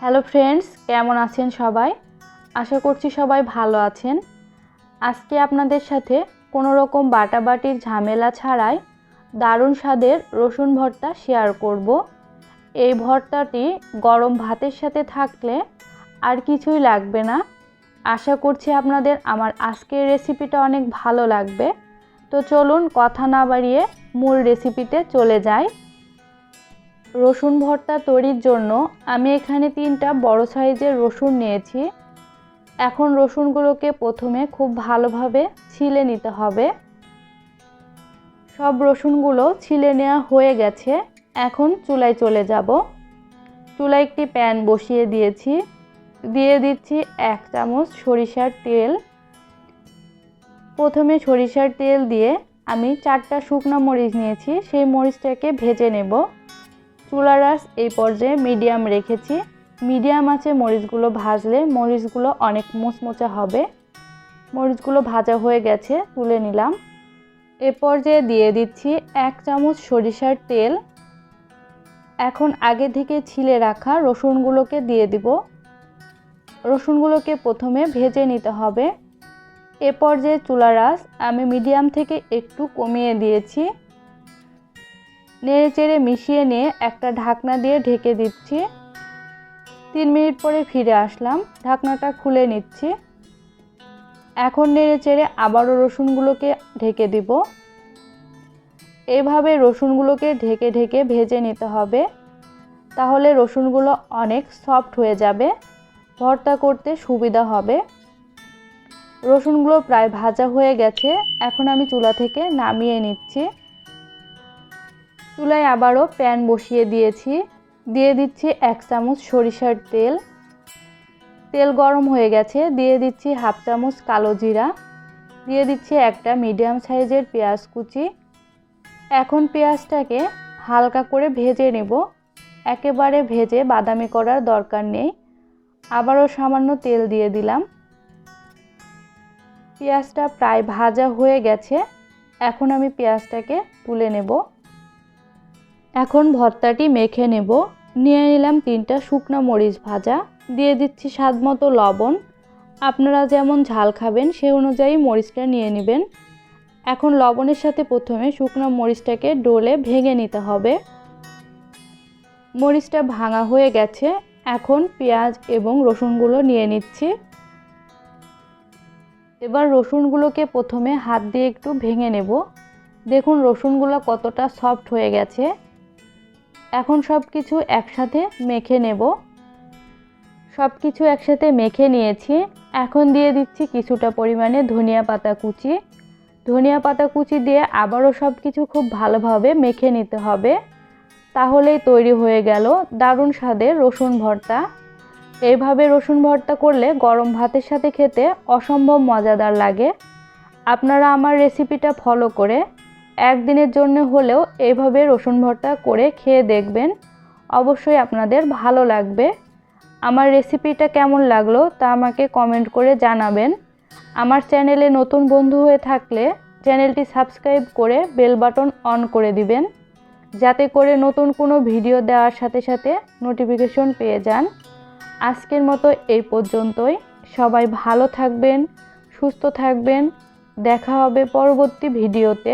Hello friends, কেমন আছেন সবাই? আশা করছি সবাই ভালো আছেন। আজকে আপনাদের সাথে কোনো রকম বাটাবাটির ঝামেলা ছাড়াই দারুণ স্বাদের রসুন ভর্তা শেয়ার করব। এই ভর্তাটি গরম ভাতের সাথে থাকলে আর কিছুই লাগবে না। আশা করছি আপনাদের আমার আজকের রেসিপিটা অনেক ভালো লাগবে। তো চলুন কথা না বাড়িয়ে মূল রেসিপিতে চলে যাই। রসুন ভর্তা তৈরির জন্য আমি এখানে 3টা বড় সাইজের রসুন নিয়েছি। এখন রসুনগুলোকে প্রথমে খুব ভালোভাবে ছিলে নিতে হবে। সব রসুনগুলো ছিলে নেওয়া হয়ে গেছে। এখন চুলায় চলে যাব। চুলায় একটি প্যান বসিয়ে দিয়েছি। দিয়ে দিচ্ছি 1 চামচ সরিষার তেল। প্রথমে সরিষার তেল দিয়ে আমি 4টা শুকনো মরিচ নিয়েছি, সেই মরিচটাকে ভেজে নেব। চুলার আঁচ এই পর্যায়ে মিডিয়াম রেখেছি। মিডিয়াম আঁচে মরিচগুলো ভাজলে মরিচগুলো অনেক মুচমুচে হবে। মরিচগুলো ভাজা হয়ে গেছে, তুলে নিলাম। এ পর্যায়ে দিয়ে দিচ্ছি 1 চামচ সরিষার তেল। এখন আগে থেকে ছিলে রাখা রসুনগুলোকে দিয়ে দিব। রসুনগুলোকে প্রথমে ভেজে নিতে হবে। এ পর্যায়ে চুলার আঁচ আমি মিডিয়াম থেকে একটু কমিয়ে দিয়েছি। নেড়েচেড়ে মিশিয়ে নিয়ে একটা ঢাকনা দিয়ে ঢেকে দিচ্ছি। 3 মিনিট পরে ফিরে আসলাম। ঢাকনাটা খুলে নিচ্ছি। এখন নেড়েচেড়ে আবারও রসুনগুলোকে ঢেকে দিব। এইভাবে রসুনগুলোকে ঢেকে ঢেকে ভেজে নিতে হবে, তাহলে রসুনগুলো অনেক সফট হয়ে যাবে, ভর্তা করতে সুবিধা হবে। রসুনগুলো প্রায় ভাজা হয়ে গেছে। এখন আমি চুলা থেকে নামিয়ে নিচ্ছি। চুলায় আবারও প্যান বসিয়ে দিয়েছি। দিয়ে দিচ্ছি 1 চামচ সরিষার তেল। তেল গরম হয়ে গেছে। দিয়ে দিচ্ছি 1/2 চামচ কালো জিরা। দিয়ে দিচ্ছি একটা মিডিয়াম সাইজের পেঁয়াজ কুচি। এখন পেঁয়াজটাকে হালকা করে ভেজে নেব। একেবারে ভেজে বাদামি করার দরকার নেই। আবারও সামান্য তেল দিয়ে দিলাম। পেঁয়াজটা প্রায় ভাজা হয়ে গেছে। এখন আমি পেঁয়াজটাকে তুলে নেব। এখন ভর্তাটি মেখে নেব। নিয়ে নিলাম 3টা শুকনো মরিচ ভাজা। দিয়ে দিচ্ছি স্বাদমতো লবণ। আপনারা যেমন ঝাল খাবেন সেই অনুযায়ী মরিচটা নিয়ে নেবেন। এখন লবণের সাথে প্রথমে শুকনো মরিচটাকে ডলে ভেঙে নিতে হবে। মরিচটা ভাঙা হয়ে গেছে। এখন পেঁয়াজ এবং রসুনগুলো নিয়ে নিচ্ছি। এবার রসুনগুলোকে প্রথমে হাত দিয়ে একটু ভেঙে নেব। দেখুন রসুনগুলো কতটা সফট হয়ে গেছে। এখন সব কিছু একসাথে মেখে নেব। সব কিছু একসাথে মেখে নিয়েছি। এখন দিয়ে দিচ্ছি কিছুটা পরিমাণে ধনিয়া পাতা কুচি। ধনিয়া পাতা কুচি দিয়ে আবারও সব কিছু খুব ভালোভাবে মেখে নিতে হবে। তাহলেই তৈরি হয়ে গেল দারুণ স্বাদের রসুন ভর্তা। এইভাবে রসুন ভর্তা করলে গরম ভাতের সাথে খেতে অসম্ভব মজাদার লাগে। আপনারা আমার রেসিপিটা ফলো করে একদিনের জন্য হলেও এইভাবে রসুন ভর্তা করে খেয়ে দেখবেন। অবশ্যই আপনাদের ভালো লাগবে। আমার রেসিপিটা কেমন লাগলো তা আমাকে কমেন্ট করে জানাবেন। আমার চ্যানেলে নতুন বন্ধু হয়ে থাকলে চ্যানেলটি সাবস্ক্রাইব করে বেল বাটন অন করে দিবেন, যাতে করে নতুন কোনো ভিডিও দেওয়ার সাথে সাথে নোটিফিকেশন পেয়ে যান। আজকের মতো এই পর্যন্তই। সবাই ভালো থাকবেন, সুস্থ থাকবেন। দেখা হবে পরবর্তী ভিডিওতে।